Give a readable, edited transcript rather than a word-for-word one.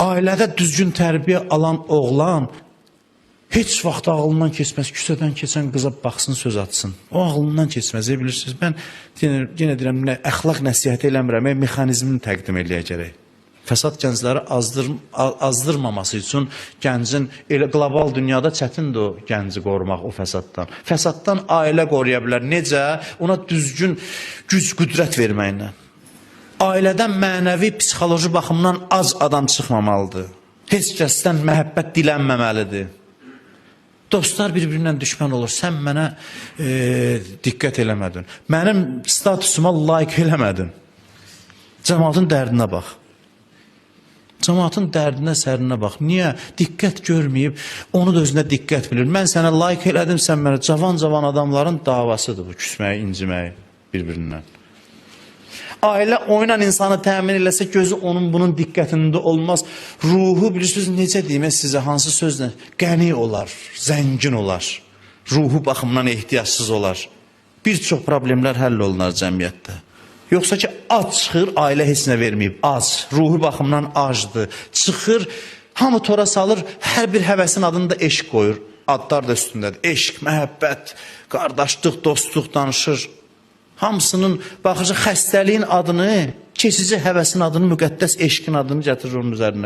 Ailədə düzgün tərbiyə alan oğlan heç vaxt ağlından keçməz, küçədən keçən qıza baxsın, söz atsın. O ağlından keçməz, bilirsiniz. Mən yenə deyirəm, əxlaq nəsihəti eləmirəm, mexanizmini təqdim eləyək gərək. Fəsad gəncləri azdırmaması üçün gəncin, elə qlobal dünyada çətindir o gənci qorumaq o fəsaddan. Fəsaddan ailə qoruya bilər. Necə? Ona düzgün güc, qüdrət verməklə. Ailədən mənəvi, psixoloji baxımdan az adam çıxmamalıdır. Heç kəsdən məhəbbət dilənməməlidir. Dostlar bir-birindən düşmən olur. Sən mənə diqqət eləmədin. Mənim statusuma layiq eləmədin. Cəmaatın dərdinə bax. Cəmaatın dərdinə, sərinə bax. Niyə? Diqqət görməyib, onu da özünə diqqət bilir. Mən sənə layiq elədim, sən mənə. Cavan adamların davasıdır bu, küsməyi, inciməyi bir-birindən. Ailə oynan insanı təmin eləsə, gözü onun bunun diqqətində olmaz. Ruhu, bilirsiniz, necə deyim sizə, hansı sözlə? Qəni olar, zəngin olar. Ruhu baxımdan ehtiyacsız olar. Bir çox problemlər həll olunar cəmiyyətdə. Yoxsa ki, ac çıxır, ailə heç nə verməyib, ac. Ruhu baxımdan acdır. Çıxır, hamı tora salır, hər bir həvəsin adını da eşq qoyur. Adlar da üstündədir. Eşq, məhəbbət, qardaşlıq, dostluq danışır. Hamısının baxıcı xəstəliyin adını, keçici həvəsin adını, müqəddəs eşqin adını gətirir onun üzərinə.